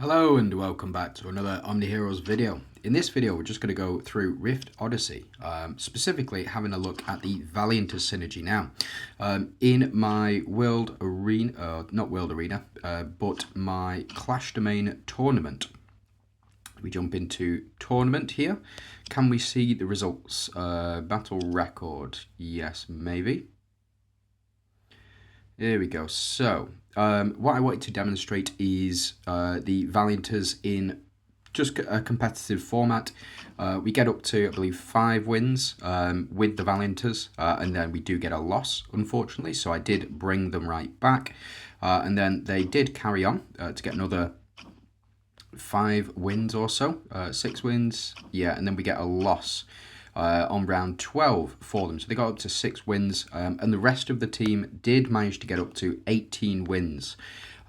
Hello and welcome back to another OMNIHEROES video. In this video we're just going to go through Rift Odyssey, specifically having a look at the Valiantors synergy now. In my World Arena, not World Arena, but my Clash Domain tournament. We jump into tournament here. Can we see the results? Battle record, yes, maybe. There we go. So, what I wanted to demonstrate is the Valiantors in just a competitive format. We get up to, I believe, 5 wins with the Valiantors, and then we do get a loss, unfortunately. So I did bring them right back, and then they did carry on to get another 5 wins or so, 6 wins, yeah, and then we get a loss on round 12 for them. So they got up to 6 wins, and the rest of the team did manage to get up to 18 wins.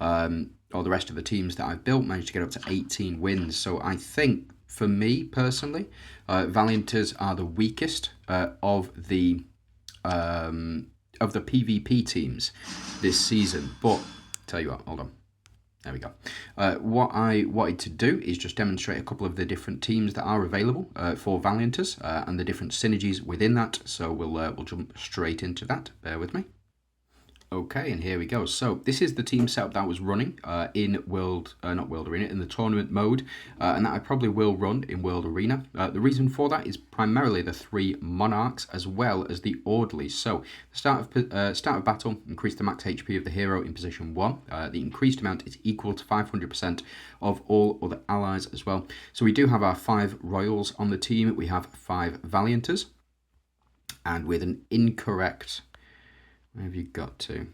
Or the rest of the teams that I've built managed to get up to 18 wins. So I think, for me personally, Valiantors are the weakest of the PvP teams this season. But tell you what, hold on. There we go. What I wanted to do is just demonstrate a couple of the different teams that are available for Valiantors and the different synergies within that. So we'll jump straight into that. Bear with me. Okay, and here we go. So this is the team setup that was running in not World Arena, in the tournament mode, and that I probably will run in World Arena. The reason for that is primarily the 3 Monarchs as well as the Orderlies. So the start of battle, increase the max HP of the hero in position 1. The increased amount is equal to 500% of all other allies as well. So we do have our 5 Royals on the team. We have 5 Valiantors, and with an incorrect... Where have you got to?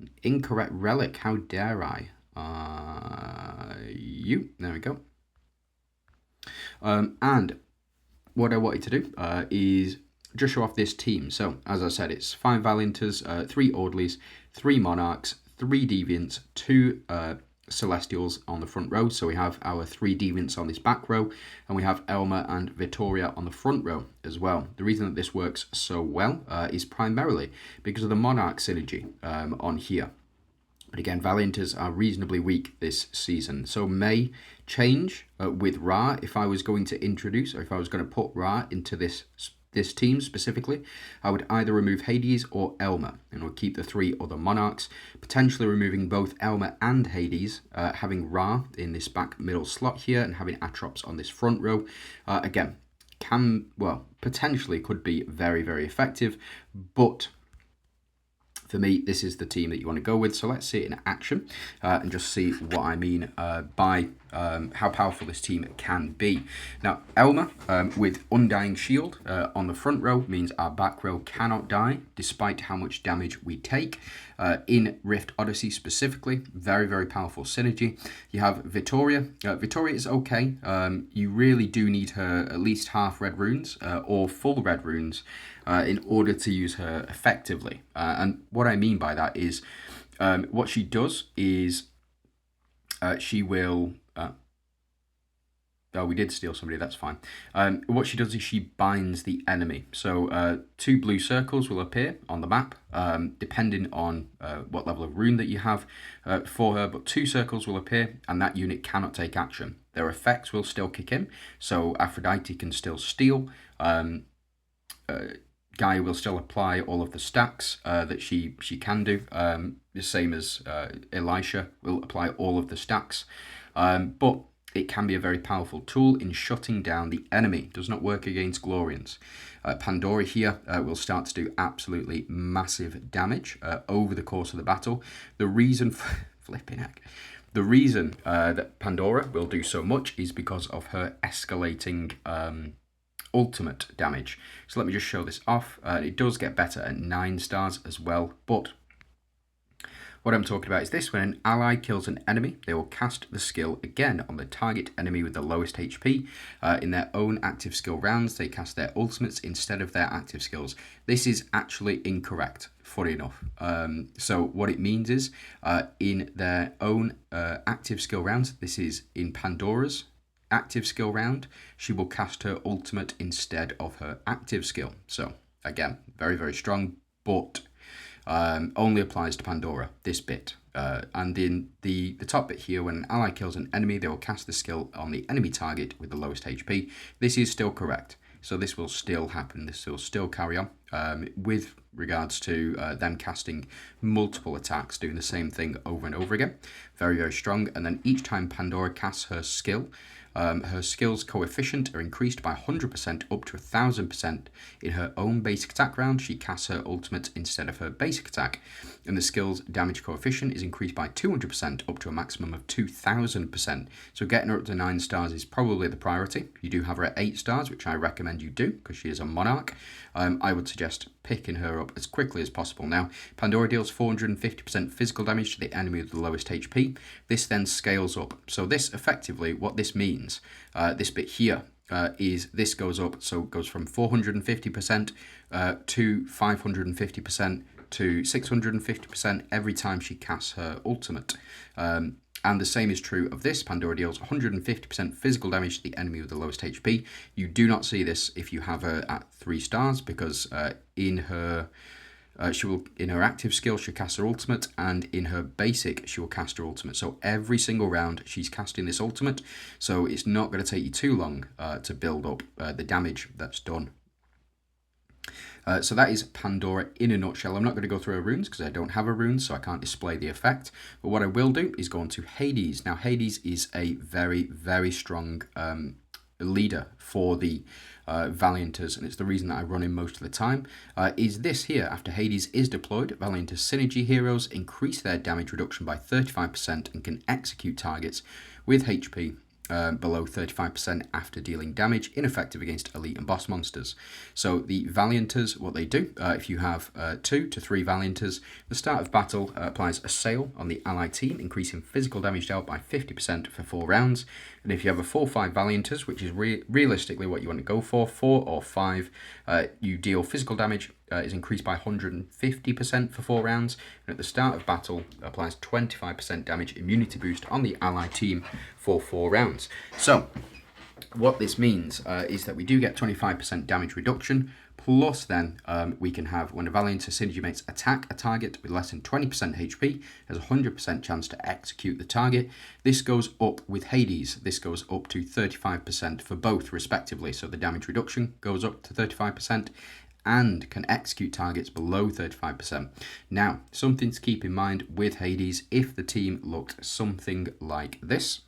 An incorrect relic. How dare I? There we go. And what I wanted to do is just show off this team. So, as I said, it's 5 Valiantors, 3 Orderlies, 3 Monarchs, 3 Deviants, 2 Celestials on the front row. So we have our 3 Deviants on this back row, and we have Elma and Vittoria on the front row as well. The reason that this works so well is primarily because of the Monarch synergy on here. But again, Valiantors are reasonably weak this season, so may change with Ra. If I was going to introduce, or if I was going to put Ra into this team specifically, I would either remove Hades or Elma, and would keep the 3 other Monarchs, potentially removing both Elma and Hades, having Ra in this back middle slot here, and having Atropos on this front row. Again, potentially could be very, very effective, but for me, this is the team that you want to go with. So let's see it in action and just see what I mean by how powerful this team can be. Now, Elma with Undying Shield on the front row means our back row cannot die despite how much damage we take. In Rift Odyssey specifically, very, very powerful synergy. You have Vittoria. Vittoria is okay. You really do need her at least half red runes or full red runes in order to use her effectively. And what I mean by that is what she does is she will... Oh, we did steal somebody, that's fine. What she does is she binds the enemy. So 2 blue circles will appear on the map, depending on what level of rune that you have for her, but 2 circles will appear and that unit cannot take action. Their effects will still kick in, so Aphrodite can still steal. Gaia will still apply all of the stacks that she can do, the same as Elisha will apply all of the stacks, but it can be a very powerful tool in shutting down the enemy. It does not work against Glorians. Pandora here will start to do absolutely massive damage over the course of the battle. The reason flipping heck. The reason that Pandora will do so much is because of her escalating ultimate damage. So let me just show this off. It does get better at 9 stars as well, but what I'm talking about is this: when an ally kills an enemy, they will cast the skill again on the target enemy with the lowest HP. In their own active skill rounds, they cast their ultimates instead of their active skills. This is actually incorrect, funny enough. So what it means is, in their own active skill rounds, this is in Pandora's active skill round, she will cast her ultimate instead of her active skill. So again, very, very strong, but only applies to Pandora, this bit. And in the top bit here, when an ally kills an enemy, they will cast the skill on the enemy target with the lowest HP. This is still correct. So this will still happen. This will still carry on with regards to them casting multiple attacks, doing the same thing over and over again. Very, very strong. And then each time Pandora casts her skill, her skill's coefficient are increased by 100% up to 1000%. In her own basic attack round, she casts her ultimate instead of her basic attack. And the skill's damage coefficient is increased by 200% up to a maximum of 2000%. So getting her up to 9 stars is probably the priority. You do have her at 8 stars, which I recommend you do because she is a monarch. I would suggest picking her up as quickly as possible. Now, Pandora deals 450% physical damage to the enemy with the lowest HP. This then scales up. So this effectively, what this means, this bit here, is this goes up, so it goes from 450% to 550% to 650% every time she casts her ultimate. And the same is true of this. Pandora deals 150% physical damage to the enemy with the lowest HP. You do not see this if you have her at 3 stars because in her active skill she'll cast her ultimate, and in her basic she will cast her ultimate. So every single round she's casting this ultimate. So it's not going to take you too long to build up the damage that's done. So that is Pandora in a nutshell. I'm not going to go through her runes because I don't have her runes, so I can't display the effect. But what I will do is go on to Hades. Now, Hades is a very, very strong leader for the Valiantors, and it's the reason that I run him most of the time, is this here. After Hades is deployed, Valiantor synergy heroes increase their damage reduction by 35% and can execute targets with HP below 35% after dealing damage, ineffective against elite and boss monsters. So the Valiantors, what they do, if you have 2 to 3 Valiantors, the start of battle applies a sail on the allied team, increasing physical damage dealt by 50% for 4 rounds. And if you have a 4 or 5 Valiantors, which is realistically what you want to go for, 4 or 5, you deal physical damage is increased by 150% for 4 rounds, and at the start of battle applies 25% damage immunity boost on the allied team for 4 rounds. So what this means is that we do get 25% damage reduction, plus then we can have, when a Valiant synergy mates attack a target with less than 20% HP, has a 100% chance to execute the target. This goes up with Hades. This goes up to 35% for both respectively, so the damage reduction goes up to 35%, and can execute targets below 35%. Now, something to keep in mind with Hades, if the team looked something like this.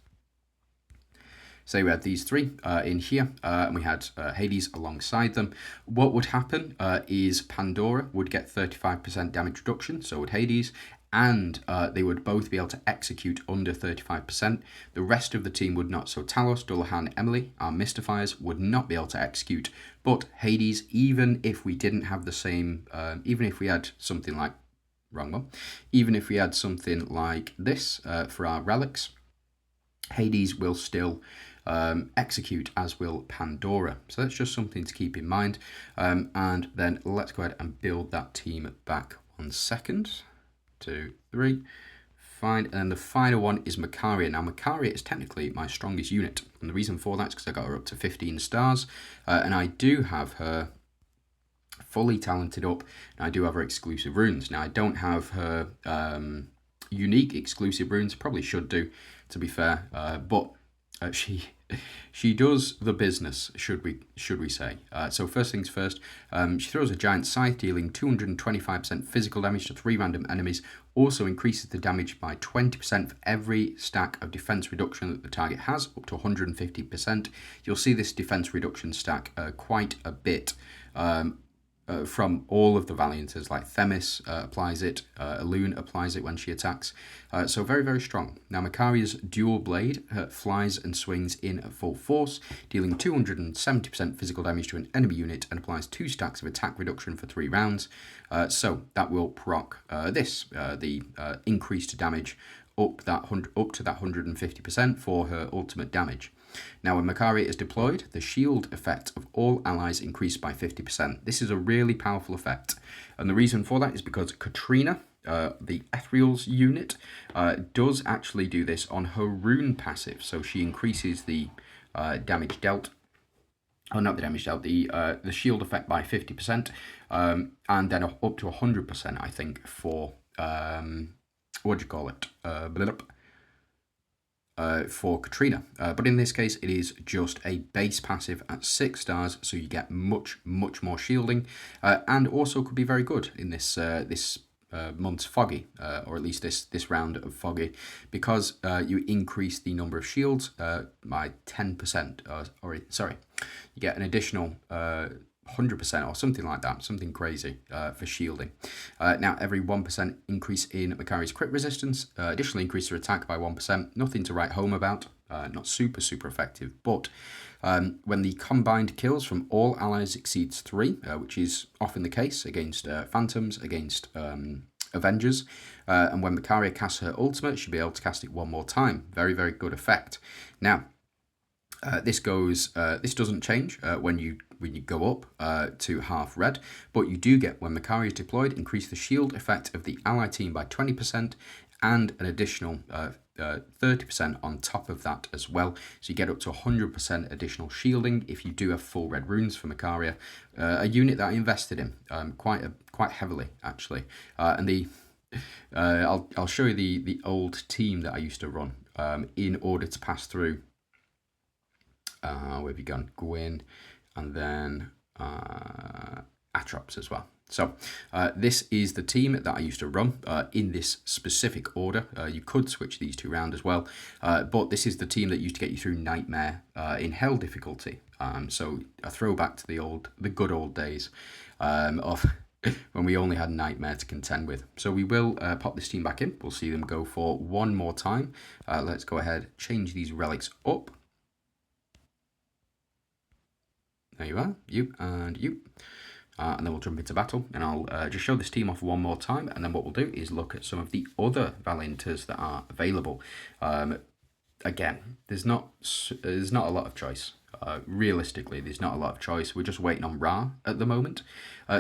Say we had these 3 in here, and we had Hades alongside them. What would happen is Pandora would get 35% damage reduction, so would Hades, and they would both be able to execute under 35%. The rest of the team would not. So Talos, Dullahan, Emily, our Mystifiers, would not be able to execute. But Hades, even if we didn't have the same, even if we had something like, even if we had something like this for our relics, Hades will still execute, as will Pandora. So that's just something to keep in mind. And then let's go ahead and build that team back 1 second. 2, 3, fine. And then the final one is Macaria. Now, Macaria is technically my strongest unit, and the reason for that is because I got her up to 15 stars, and I do have her fully talented up, and I do have her exclusive runes. Now, I don't have her unique exclusive runes, probably should do, to be fair, but she does the business, should we say. So first things first, she throws a giant scythe, dealing 225% physical damage to 3 random enemies. Also increases the damage by 20% for every stack of defense reduction that the target has, up to 150%. You'll see this defense reduction stack quite a bit from all of the Valiantors, like Themis applies it, Elune applies it when she attacks. So very, very strong. Now, Macaria's dual blade flies and swings in at full force, dealing 270% physical damage to an enemy unit, and applies 2 stacks of attack reduction for 3 rounds. So that will proc the increased damage up to that 150% for her ultimate damage. Now, when Macaria is deployed, the shield effect of all allies increased by 50%. This is a really powerful effect, and the reason for that is because Katrina, the Ethereal's unit, does actually do this on her rune passive. So she increases the damage dealt, oh, not the damage dealt, the shield effect by 50%, and then up to 100%, I think, for what do you call it? For Katrina. But in this case, it is just a base passive at 6 stars, so you get much more shielding, and also could be very good in this month's Foggy, or at least this round of Foggy, because you increase the number of shields by 10%, or sorry, you get an additional 100% or something like that, something crazy for shielding. Now, every 1% increase in Makari's crit resistance additionally increases her attack by 1%. Nothing to write home about, not super effective, but when the combined kills from all allies exceeds 3, which is often the case against Phantoms, against Avengers, and when Makari casts her ultimate, she'll be able to cast it one more time. Very good effect. Now, this doesn't change when you go up to half red, but you do get, when Makari is deployed, increase the shield effect of the ally team by 20% and an additional 30% on top of that as well. So you get up to 100% additional shielding if you do have full red runes for Makari, a unit that I invested in quite heavily actually. And I'll show you the old team that I used to run in order to pass through. Where have you gone? Gwyn, and then Atropos as well. So this is the team that I used to run in this specific order. You could switch these two around as well, but this is the team that used to get you through Nightmare in Hell difficulty. So a throwback to the good old days of when we only had Nightmare to contend with. So we will pop this team back in. We'll see them go for one more time. Let's go ahead, change these relics up. There you are, you and you. And then we'll jump into battle, and I'll just show this team off one more time, and then what we'll do is look at some of the other Valiantors that are available. Again, there's not a lot of choice. Realistically, there's not a lot of choice. We're just waiting on Ra at the moment.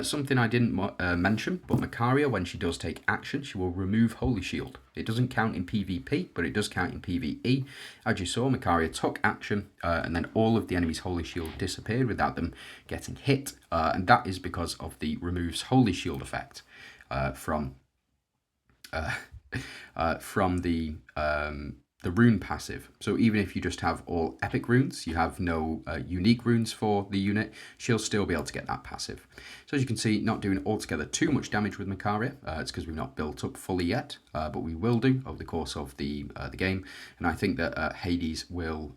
Something I didn't mention, but Makari, when she does take action, she will remove Holy Shield. It doesn't count in PvP, but it does count in PvE. As you saw, Makari took action, and then all of the enemy's Holy Shield disappeared without them getting hit, and that is because of the removes Holy Shield effect from the rune passive. So even if you just have all epic runes, you have no unique runes for the unit, she'll still be able to get that passive. So as you can see, not doing altogether too much damage with Makari. It's because we've not built up fully yet, but we will do over the course of the game. And I think that Hades will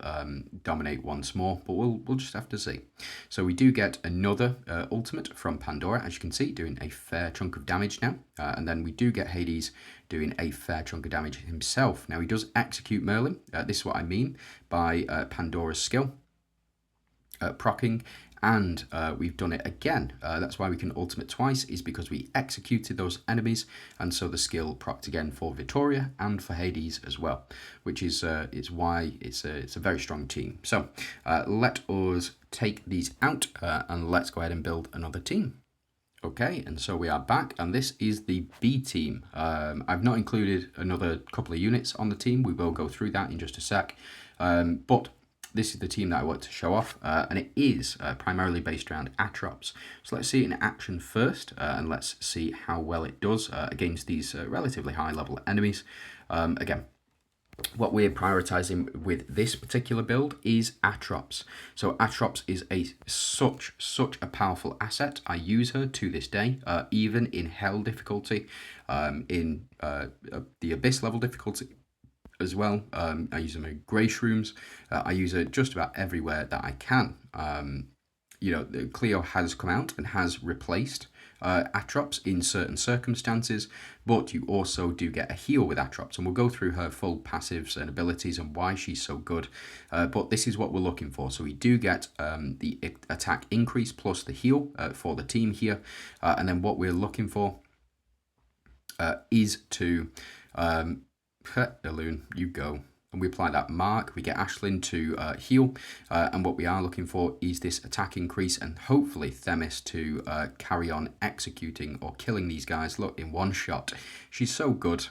dominate once more, but we'll just have to see. So we do get another ultimate from Pandora, as you can see, doing a fair chunk of damage now. And then we do get Hades doing a fair chunk of damage himself. Now he does execute Merlin. This is what I mean by Pandora's skill proccing, and we've done it again. That's why we can ultimate twice, is because we executed those enemies, and so the skill procced again for Vittoria and for Hades as well, which is why it's a very strong team. So let us take these out and let's go ahead and build another team. Okay, and so we are back, and this is the B team. I've not included another couple of units on the team. We will go through that in just a sec. But this is the team that I want to show off, and it is primarily based around Atropos. So let's see it in action first, and let's see how well it does against these relatively high-level enemies. Again, what we're prioritizing with this particular build is Atropos. So Atropos is such a powerful asset. I use her to this day, even in Hell difficulty, in the Abyss level difficulty as well. I use them in Grey Shrooms. I use her just about everywhere that I can. You know, Cleo has come out and has replaced Atropos in certain circumstances, but you also do get a heal with Atropos, and we'll go through her full passives and abilities and why she's so good, but this is what we're looking for. So we do get the attack increase plus the heal for the team here, and then what we're looking for is to Elune, you go. And we apply that mark, we get Ashlyn to heal, and what we are looking for is this attack increase, and hopefully Themis to carry on executing or killing these guys. Look, in one shot. She's so good.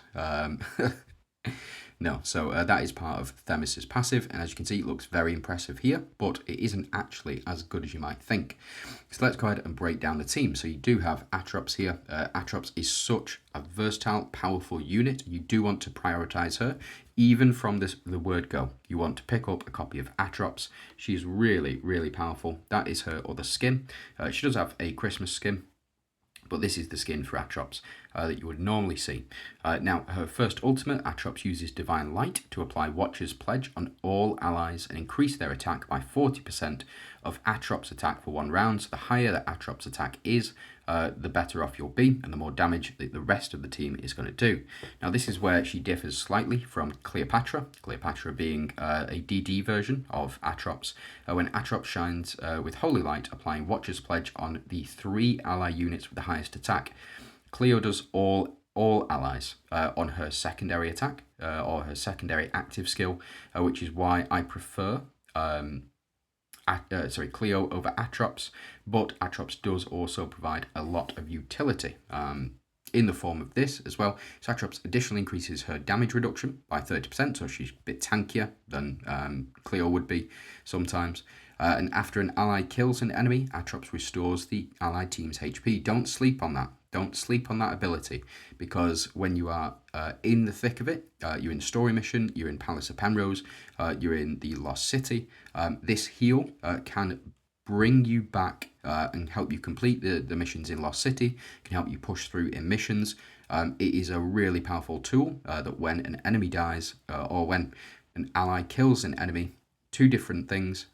No, so that is part of Themis's passive, and as you can see, it looks very impressive here, but it isn't actually as good as you might think. So let's go ahead and break down the team. So you do have Atropos here. Atropos is such a versatile, powerful unit. You do want to prioritize her, even from the word go. You want to pick up a copy of Atropos. She's really, really powerful. That is her other skin. She does have a Christmas skin, but this is the skin for Atropos that you would normally see. Now, her first ultimate, Atropos uses Divine Light to apply Watcher's Pledge on all allies and increase their attack by 40% of Atropos' attack for 1 round. So the higher the Atropos' attack is, the better off you'll be, and the more damage that the rest of the team is going to do. Now, this is where she differs slightly from Cleopatra, Cleopatra being a DD version of Atropos. When Atropos shines with Holy Light, applying Watcher's Pledge on the 3 ally units with the highest attack. Cleo does all allies on her secondary attack or her secondary active skill, which is why I prefer Cleo over Atropos, but Atropos does also provide a lot of utility in the form of this as well. So Atropos additionally increases her damage reduction by 30%, so she's a bit tankier than Cleo would be sometimes. And after an ally kills an enemy, Atropos restores the allied team's HP. Don't sleep on that. Don't sleep on that ability, because when you are in the thick of it, you're in story mission, you're in Palace of Penrose, you're in the Lost City, this heal can bring you back and help you complete the missions in Lost City, can help you push through in missions. It is a really powerful tool that when an enemy dies or when an ally kills an enemy, 2 different things,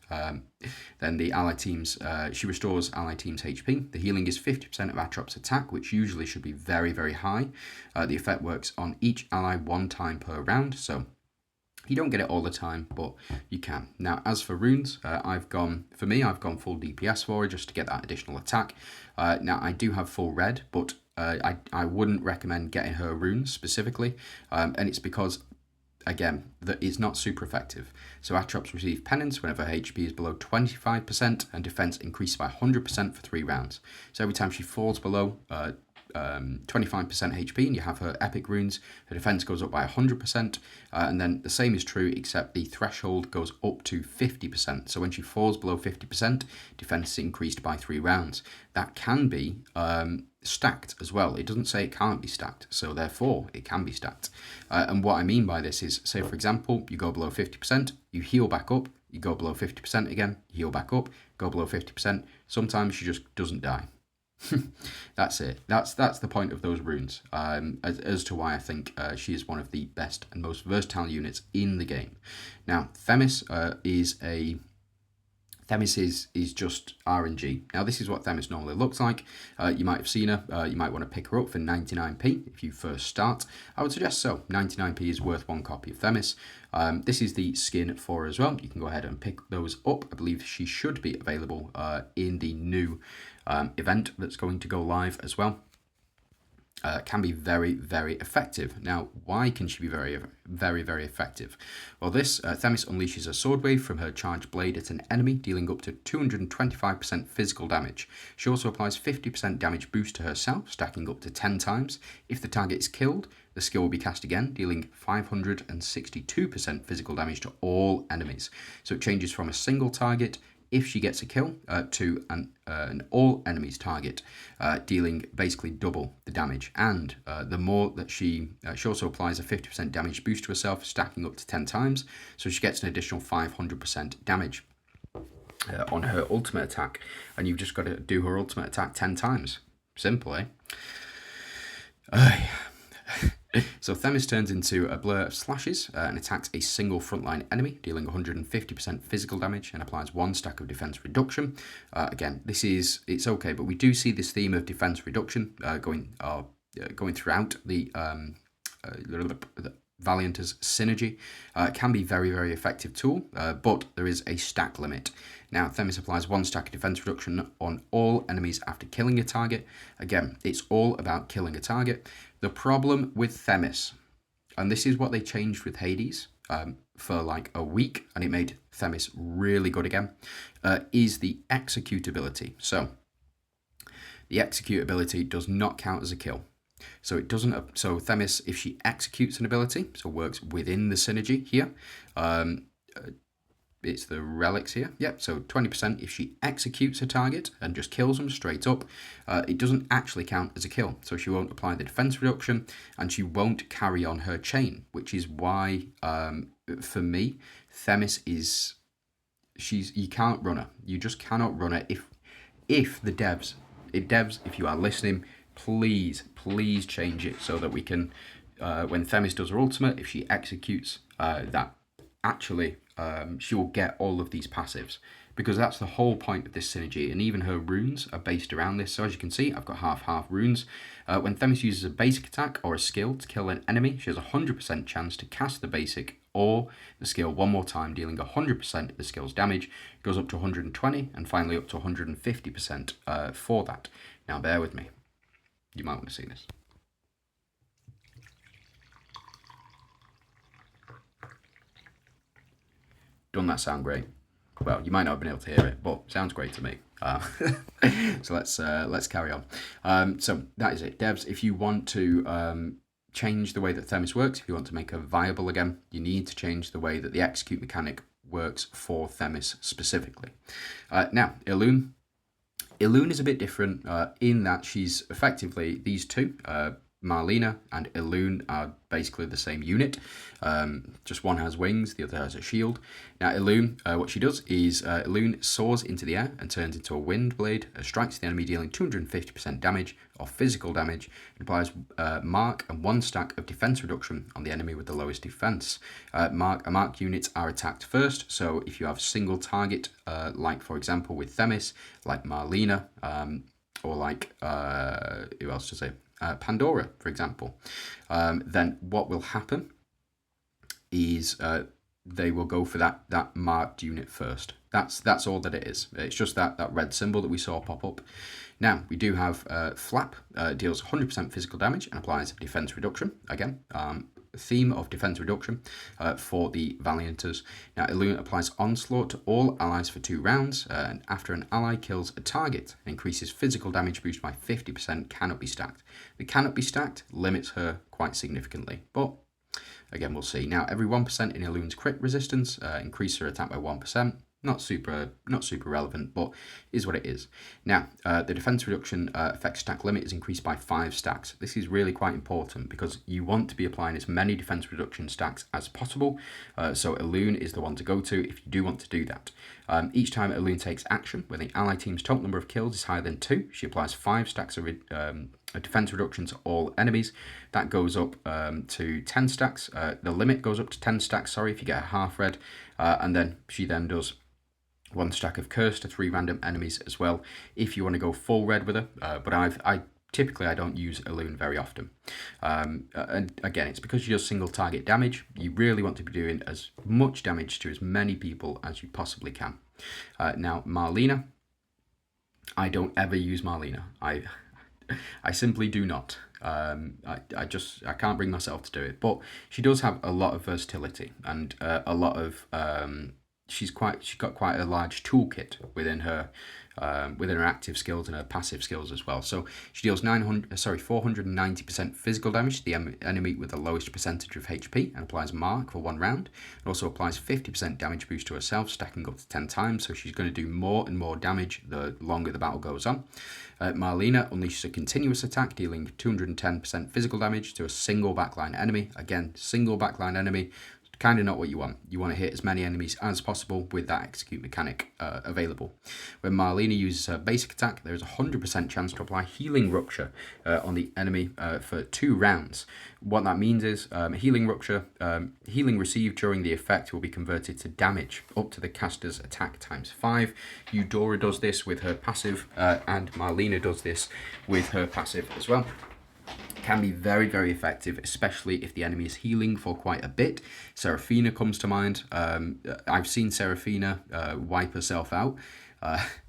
then the ally teams, she restores ally team's HP. The healing is 50% of Atropos' attack, which usually should be very, very high. The effect works on each ally 1 time per round, so you don't get it all the time, but you can. Now, as for runes, I've gone full DPS for her just to get that additional attack. Now, I do have full red, but I wouldn't recommend getting her runes specifically, and it's because, again, that is not super effective. So Atropos receives penance whenever her HP is below 25% and defense increases by 100% for 3 rounds. So every time she falls below 25% HP and you have her epic runes, her defense goes up by 100%, and then the same is true except the threshold goes up to 50%. So when she falls below 50%, defense is increased by 3 rounds. That can be stacked as well. It doesn't say it can't be stacked, so therefore it can be stacked. And what I mean by this is, say for example, you go below 50%, you heal back up, you go below 50% again, heal back up, go below 50%. Sometimes she just doesn't die. That's it. That's the point of those runes, as to why I think she is one of the best and most versatile units in the game. Now, Themis Themis is just RNG. Now, this is what Themis normally looks like. You might have seen her. You might want to pick her up for 99p if you first start. I would suggest so. 99p is worth 1 copy of Themis. This is the skin for her as well. You can go ahead and pick those up. I believe she should be available in the new event that's going to go live as well. Can be very, very effective. Now, why can she be very, very, very effective? Well, Themis unleashes a sword wave from her charged blade at an enemy, dealing up to 225% physical damage. She also applies 50% damage boost to herself, stacking up to 10 times. If the target is killed, the skill will be cast again, dealing 562% physical damage to all enemies. So it changes from a single target, if she gets a kill, to an all enemies target, dealing basically double the damage. And the more that she also applies a 50% damage boost to herself, stacking up to 10 times, so she gets an additional 500% damage on her ultimate attack. And you've just got to do her ultimate attack 10 times. Simple, eh? So Themis turns into a blur of slashes and attacks a single frontline enemy, dealing 150% physical damage and applies 1 stack of defense reduction. Again, it's okay, but we do see this theme of defense reduction going throughout the Valiantors synergy. It can be very, very effective tool, but there is a stack limit. Now, Themis applies 1 stack of defense reduction on all enemies after killing a target. Again, it's all about killing a target. The problem with Themis, and this is what they changed with Hades for like a week, and it made Themis really good again, is the execute ability. So, the execute ability does not count as a kill. So it doesn't. So Themis, if she executes an ability, so works within the synergy here. It's the relics here. Yep. So 20% if she executes a target and just kills them straight up, it doesn't actually count as a kill. So she won't apply the defense reduction, and she won't carry on her chain, which is why, for me, Themis is. You can't run her. You just cannot run her. If if you are listening, please change it so that we can, when Themis does her ultimate, if she executes that, actually she will get all of these passives, because that's the whole point of this synergy, and even her runes are based around this. So as you can see, I've got half runes. When Themis uses a basic attack or a skill to kill an enemy, she has a 100% chance to cast the basic or the skill one more time, dealing 100% of the skill's damage. It goes up to 120 and finally up to 150% for that. Now bear with me. You might want to see this. Doesn't that sound great? Well, you might not have been able to hear it, but it sounds great to me. So let's carry on. So that is it, devs. If you want to change the way that Themis works, if you want to make her viable again, you need to change the way that the execute mechanic works for Themis specifically. Now, Elune is a bit different in that she's effectively these two. Marlena and Elune are basically the same unit. Just one has wings, the other has a shield. Now Elune, what she does is Elune soars into the air and turns into a wind blade, strikes the enemy dealing 250% damage or physical damage, and applies mark and 1 stack of defense reduction on the enemy with the lowest defense. Marked units are attacked first, so if you have a single target, like for example with Themis, like Marlena, or like, who else to say? Pandora, for example, then what will happen is they will go for that marked unit first. That's all that it is. It's just that red symbol that we saw pop up. Now we do have Flap, deals 100% physical damage and applies defense reduction. Again, theme of defense reduction for the Valiantors. Now Elune applies onslaught to all allies for 2 rounds, and after an ally kills a target, increases physical damage boost by 50%, cannot be stacked. The cannot be stacked limits her quite significantly, but again we'll see. Now every 1% in Elune's crit resistance increases her attack by 1%. Not super relevant, but is what it is. Now, the defense reduction effect stack limit is increased by 5 stacks. This is really quite important because you want to be applying as many defense reduction stacks as possible. So Elune is the one to go to if you do want to do that. Each time Elune takes action, when the ally team's total number of kills is higher than 2, she applies 5 stacks of a defense reduction to all enemies. That goes up to 10 stacks. The limit goes up to 10 stacks, sorry, if you get a half red. And then she then does 1 stack of curse to 3 random enemies as well, if you want to go full red with her. But I typically don't use Elune very often. And again, it's because she does single target damage. You really want to be doing as much damage to as many people as you possibly can. Now Marlena, I don't ever use Marlena. I simply do not. I can't bring myself to do it. But she does have a lot of versatility and a lot of she's got quite a large toolkit within her active skills and her passive skills as well. So she deals 490% physical damage to the enemy with the lowest percentage of HP and applies mark for 1 round. It also applies 50% damage boost to herself, stacking up to 10 times. So she's going to do more and more damage the longer the battle goes on. Marlena unleashes a continuous attack, dealing 210% physical damage to a single backline enemy. Again, single backline enemy. Kind of not what you want. You want to hit as many enemies as possible with that execute mechanic available. When Marlena uses her basic attack, there is a 100% chance to apply healing rupture on the enemy for 2 rounds. What that means is healing rupture, healing received during the effect will be converted to damage up to the caster's attack times 5. Eudora does this with her passive, and Marlena does this with her passive as well. Can be very, very effective, especially if the enemy is healing for quite a bit. Seraphina comes to mind. I've seen Seraphina wipe herself out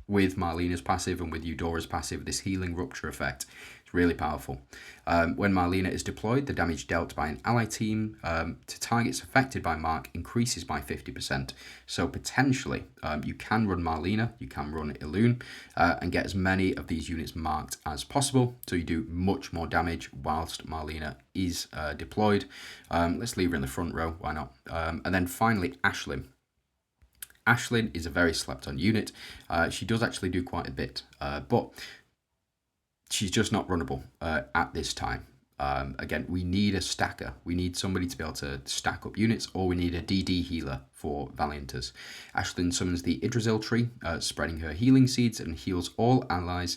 with Marlena's passive and with Eudora's passive, this healing rupture effect. It's really powerful. When Marlena is deployed, the damage dealt by an ally team to targets affected by Mark increases by 50%. So potentially, you can run Marlena, you can run Illume, and get as many of these units marked as possible. So you do much more damage whilst Marlena is deployed. Let's leave her in the front row, why not? And then finally, Ashlyn. Ashlyn is a very slept on unit. She does actually do quite a bit, but she's just not runnable at this time. Again, we need a stacker. We need somebody to be able to stack up units, or we need a DD healer for Valiantors. Ashlyn summons the Yggdrasil tree, spreading her healing seeds and heals all allies,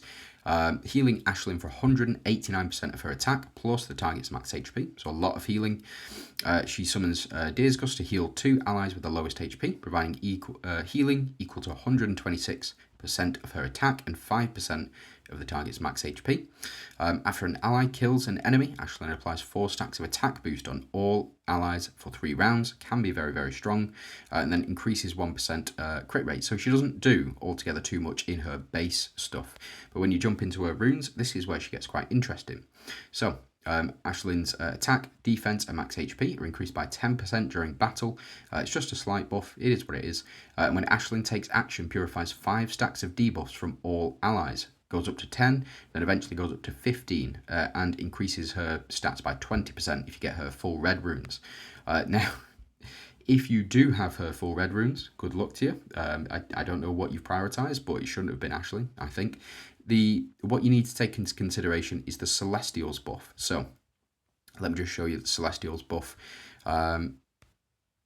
healing Ashlyn for 189% of her attack, plus the target's max HP, so a lot of healing. She summons Deer's Gust to heal 2 allies with the lowest HP, providing healing equal to 126% of her attack and 5% of the target's max HP. After an ally kills an enemy, Ashlyn applies 4 stacks of attack boost on all allies for 3 rounds. Can be very, very strong. And then increases 1% crit rate. So she doesn't do altogether too much in her base stuff. But when you jump into her runes, this is where she gets quite interesting. So Ashlyn's attack, defense, and max HP are increased by 10% during battle. It's just a slight buff. It is what it is. When Ashlyn takes action, purifies 5 stacks of debuffs from all allies. Goes up to 10, then eventually goes up to 15, and increases her stats by 20% if you get her full red runes. Now, if you do have her full red runes, good luck to you. I don't know what you've prioritised, but it shouldn't have been Ashlyn, I think. What you need to take into consideration is the Celestials buff. So, let me just show you the Celestials buff.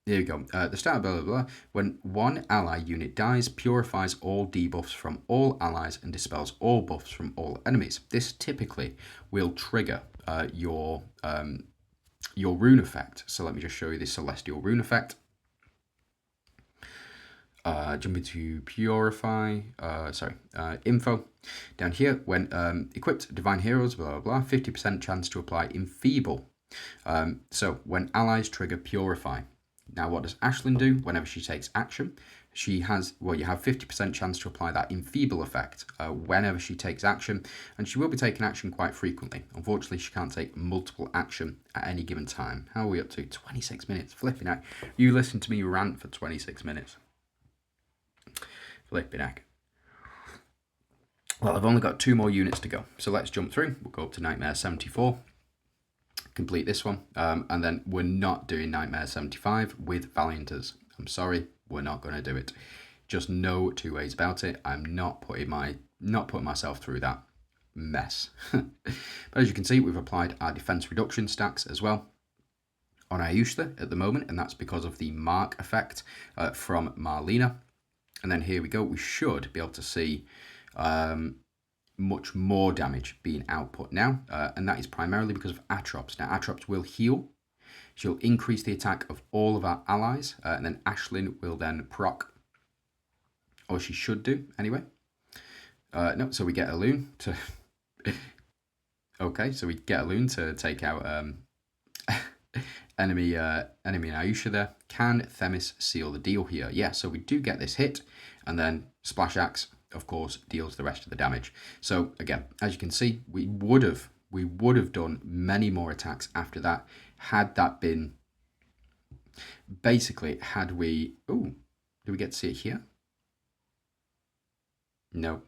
There we go. The start, blah, blah, blah. When one ally unit dies, purifies all debuffs from all allies and dispels all buffs from all enemies. This typically will trigger your rune effect. So let me just show you the Celestial rune effect. Jump into Purify, info. Down here, when equipped Divine Heroes, blah, blah, blah, 50% chance to apply Enfeeble. So when allies trigger Purify. Now, what does Ashlyn do whenever she takes action? You have 50% chance to apply that Enfeeble effect whenever she takes action, and she will be taking action quite frequently. Unfortunately, she can't take multiple action at any given time. How are we up to? 26 minutes. Flipping heck. You listen to me rant for 26 minutes. Flipping heck. Well, I've only got 2 more units to go, so let's jump through. We'll go up to Nightmare 74. Complete this one, and then we're not doing Nightmare 75 with Valiantors. I'm sorry, we're not going to do it. Just no 2 ways about it. I'm not putting myself through that mess. But as you can see, we've applied our defense reduction stacks as well on Ayushla at the moment, and that's because of the Mark effect from Marlena. And then here we go. We should be able to see much more damage being output now, and that is primarily because of Atropos. Now, Atropos will heal. She'll increase the attack of all of our allies, and then Ashlyn will then proc, or she should do anyway. No, so we get a loon to. Okay, so we get a loon to take out enemy Ayusha there. Can Themis seal the deal here? Yeah, so we do get this hit, and then Splash Axe, of course, deals the rest of the damage. So again, as you can see, we would have done many more attacks after that, had that been basically had we. Oh, do we get to see it here? No.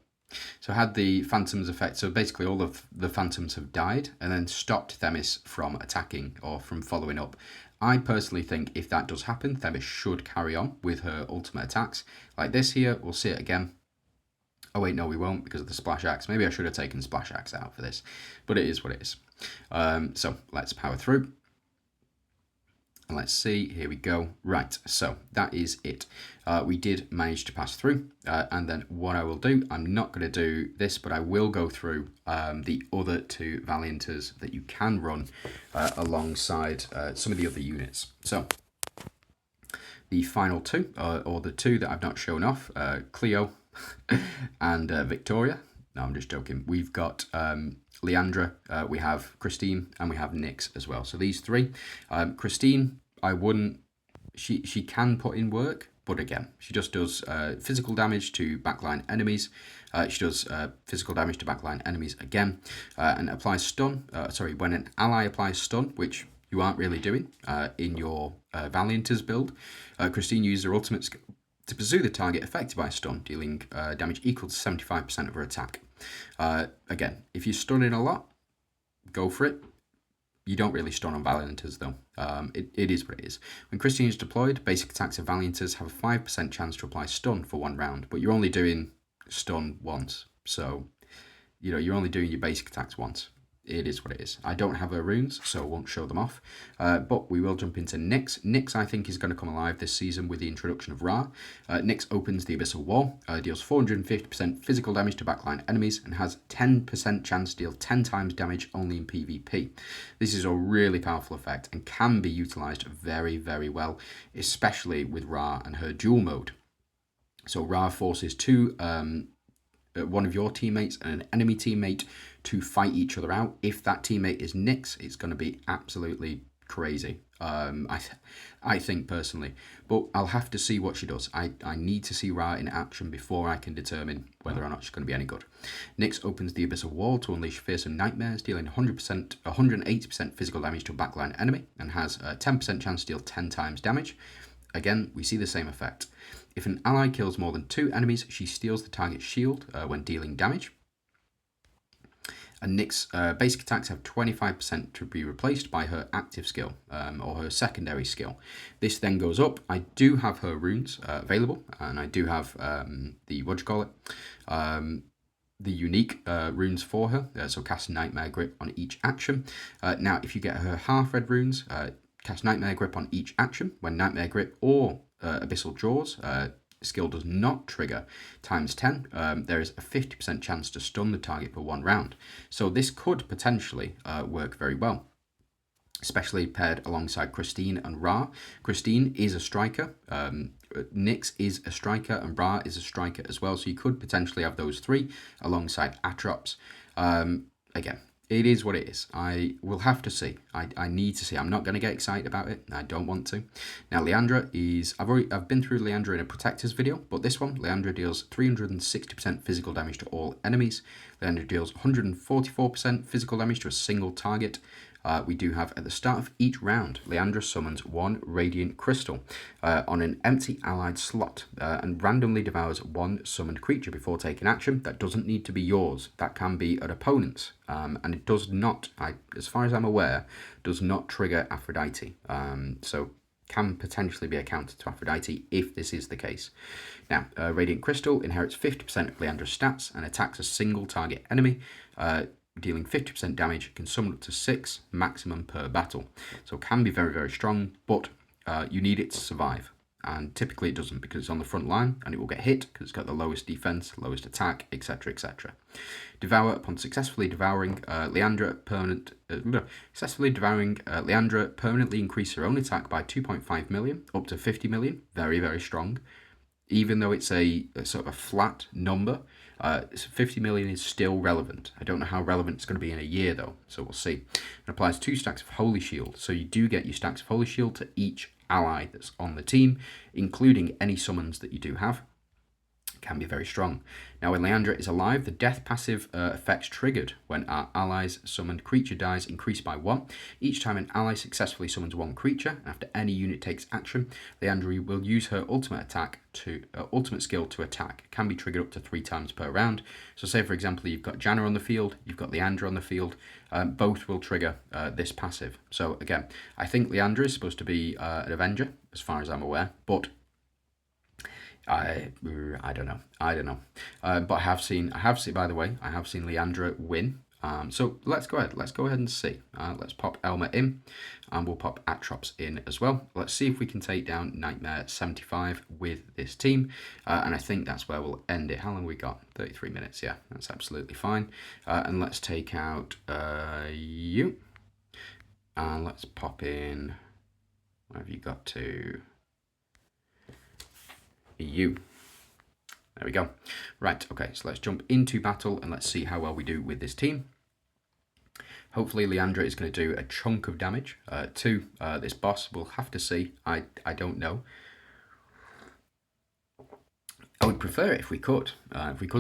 So had the Phantoms effect, so basically all of the Phantoms have died and then stopped Themis from attacking or from following up. I personally think if that does happen, Themis should carry on with her ultimate attacks. Like this here, we'll see it again. Oh wait, no we won't because of the Splash Axe. Maybe I should have taken Splash Axe out for this, but it is what it is. So let's power through. And let's see, here we go. Right, so that is it. We did manage to pass through. And then what I will do, I'm not going to do this, but I will go through the other 2 Valiantors that you can run alongside some of the other units. So the final 2, or the 2 that I've not shown off, Cleo and Victoria. No, I'm just joking. We've got Leandra, we have Christine, and we have Nyx as well. So these 3. Christine, I wouldn't. She can put in work, But again, she just does physical damage to backline enemies. She does physical damage to backline enemies again, and applies stun. When an ally applies stun, which you aren't really doing in your Valiantors build, Christine uses her ultimate skill to pursue the target affected by a stun, dealing damage equal to 75% of her attack. Again, if you're stunning a lot, go for it. You don't really stun on Valiantors though. It is what it is. When Christine is deployed, basic attacks of Valiantors have a 5% chance to apply stun for 1 round, but you're only doing stun once. So, you're only doing your basic attacks once. It is what it is. I don't have her runes, so I won't show them off. But we will jump into Nyx. Nyx, I think, is going to come alive this season with the introduction of Ra. Nyx opens the Abyssal Wall, deals 450% physical damage to backline enemies, and has 10% chance to deal 10 times damage only in PvP. This is a really powerful effect and can be utilised very, very well, especially with Ra and her dual mode. So Ra forces one of your teammates and an enemy teammate to fight each other out. If that teammate is Nyx, it's going to be absolutely crazy. I think personally, but I'll have to see what she does. I need to see Ra in action before I can determine whether or not she's going to be any good. Nyx opens the Abyssal Wall to unleash fearsome nightmares, dealing 180% physical damage to a backline enemy, and has a 10% chance to deal 10 times damage. Again, we see the same effect. If an ally kills more than 2 enemies, she steals the target's shield when dealing damage. And Nyx basic attacks have 25% to be replaced by her active skill or her secondary skill. This then goes up. I do have her runes available, and I do have the unique runes for her. So cast Nightmare Grip on each action. Now, if you get her half red runes, cast Nightmare Grip on each action. When Nightmare Grip or Abyssal Jaws skill does not trigger times 10, there is a 50% chance to stun the target for 1 round. So this could potentially work very well, especially paired alongside Christine and Ra. Christine is a striker, Nyx is a striker, and Ra is a striker as well. So you could potentially have those 3 alongside Atropos. Again, it is what it is. I will have to see. I need to see. I'm not going to get excited about it. I don't want to. Now, Leandra is... I've been through Leandra in a Protectors video, but this one, Leandra deals 360% physical damage to all enemies. Leandra deals 144% physical damage to a single target. We do have, at the start of each round, Leandra summons 1 Radiant Crystal on an empty allied slot and randomly devours 1 summoned creature before taking action. That doesn't need to be yours. That can be an opponent's. And it does not, as far as I'm aware, does not trigger Aphrodite. So can potentially be a counter to Aphrodite if this is the case. Now, Radiant Crystal inherits 50% of Leandra's stats and attacks a single target enemy, dealing 50% damage, can summon up to 6 maximum per battle. So it can be very, very strong, but you need it to survive. And typically it doesn't, because it's on the front line and it will get hit because it's got the lowest defense, lowest attack, etc., etc. Devour, upon successfully devouring Leandra, permanently increase her own attack by 2.5 million up to 50 million. Very, very strong. Even though it's a sort of a flat number, 50 million is still relevant. I don't know how relevant it's going to be in a year though, so we'll see. It applies 2 stacks of Holy Shield, so you do get your stacks of Holy Shield to each ally that's on the team, including any summons that you do have. Can be very strong. Now, when Leandra is alive, the death passive effects triggered when our ally's summoned creature dies increase by 1. Each time an ally successfully summons 1 creature, after any unit takes action, Leandra will use her ultimate skill to attack. It can be triggered up to 3 times per round. So say, for example, you've got Janna on the field, you've got Leandra on the field, both will trigger this passive. So again, I think Leandra is supposed to be an Avenger, as far as I'm aware, but I don't know. But I have seen, by the way, I have seen Leandra win. So let's go ahead and see. Let's pop Elma in, and we'll pop Atropos in as well. Let's see if we can take down Nightmare 75 with this team. And I think that's where we'll end it. How long we got? 33 minutes. Yeah, that's absolutely fine. And let's take out you. And let's pop in, where have you got to? You. There we go. Right, okay, so let's jump into battle and let's see how well we do with this team. Hopefully Leandra is going to do a chunk of damage to this boss. We'll have to see. I don't know. I would prefer it if we could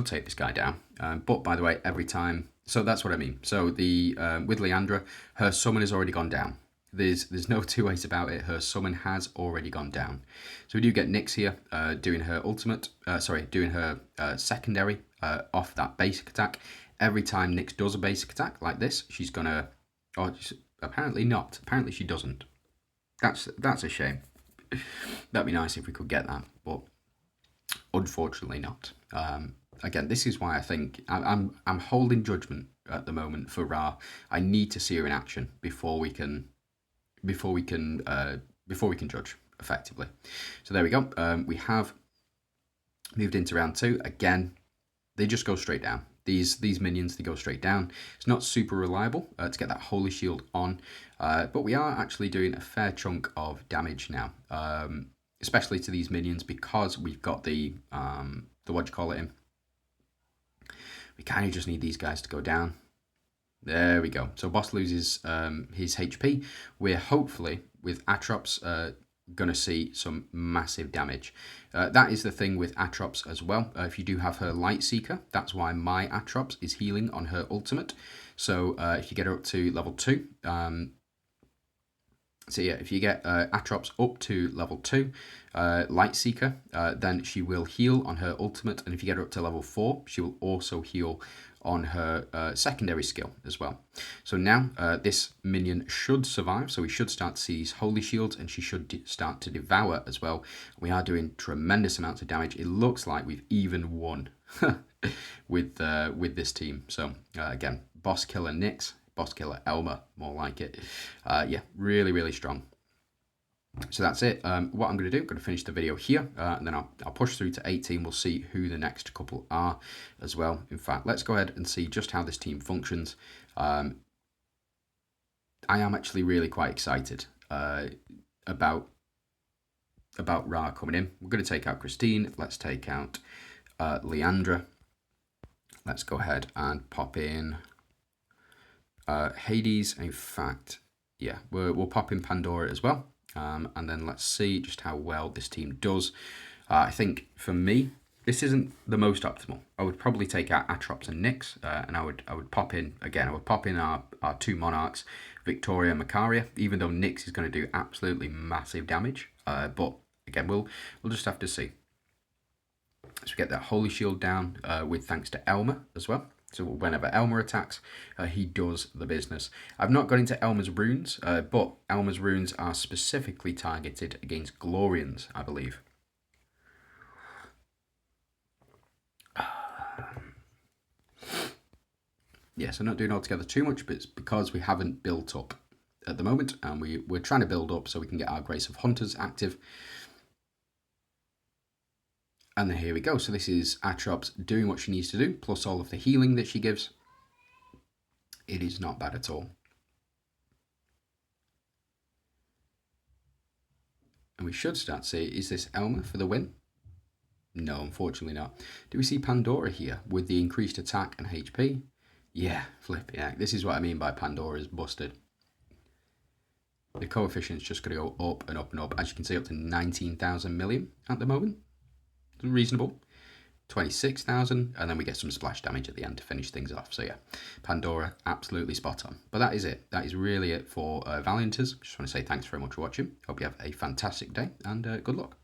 take this guy down. But by the way, every time, so that's what I mean. So the with Leandra, her summon has already gone down. There's no two ways about it. Her summon has already gone down. So we do get Nyx here doing her ultimate, doing her secondary off that basic attack. Every time Nyx does a basic attack like this, she's gonna, apparently not. Apparently she doesn't. That's a shame. That'd be nice if we could get that, but unfortunately not. Again, this is why I think I'm holding judgment at the moment for Ra. I need to see her in action before we can judge effectively. So there we go. We have moved into round 2. Again, they just go straight down. These minions, they go straight down. It's not super reliable to get that Holy Shield on, but we are actually doing a fair chunk of damage now, especially to these minions because we've got the what do you call it in. We kind of just need these guys to go down. There we go. So boss loses his HP. We're hopefully, with Atropos, going to see some massive damage. That is the thing with Atropos as well. If you do have her Light Seeker, that's why my Atropos is healing on her ultimate. So if you get her up to level 2, so yeah, if you get Atropos up to level 2, Light Seeker, then she will heal on her ultimate, and if you get her up to level 4, she will also heal on her secondary skill as well. So now this minion should survive, so we should start to see these Holy Shields, and she should start to devour as well. We are doing tremendous amounts of damage. It looks like we've even won with this team. So again, boss killer Nyx, boss killer Elma, more like it. Yeah, really, really strong. So that's it. What I'm going to do, I'm going to finish the video here, and then I'll push through to 18. We'll see who the next couple are as well. In fact, let's go ahead and see just how this team functions. I am actually really quite excited about Ra coming in. We're going to take out Christine. Let's take out Leandra. Let's go ahead and pop in Hades. In fact, yeah, we'll pop in Pandora as well. And then let's see just how well this team does. I think for me, this isn't the most optimal. I would probably take out Atropos and Nyx, and I would pop in again. I would pop in our 2 monarchs, Victoria and Macaria, even though Nyx is going to do absolutely massive damage. But again, we'll just have to see. So we get that Holy Shield down with thanks to Elma as well. So whenever Elma attacks, he does the business. I've not got into Elma's runes, but Elma's runes are specifically targeted against Glorians, I believe. Yes, I'm not doing altogether too much, but it's because we haven't built up at the moment, and we're trying to build up so we can get our Grace of Hunters active. And then here we go. So this is Atropos doing what she needs to do, plus all of the healing that she gives. It is not bad at all. And we should start to see, is this Elma for the win? No, unfortunately not. Do we see Pandora here with the increased attack and HP? Yeah, flipping heck. This is what I mean by Pandora is busted. The coefficient's just going to go up and up and up. As you can see, up to 19,000 million at the moment. Reasonable. 26,000, and then we get some splash damage at the end to finish things off. So yeah, Pandora, absolutely spot on. But that is it. That is really it for Valiantors. Just want to say thanks very much for watching. Hope you have a fantastic day, and good luck.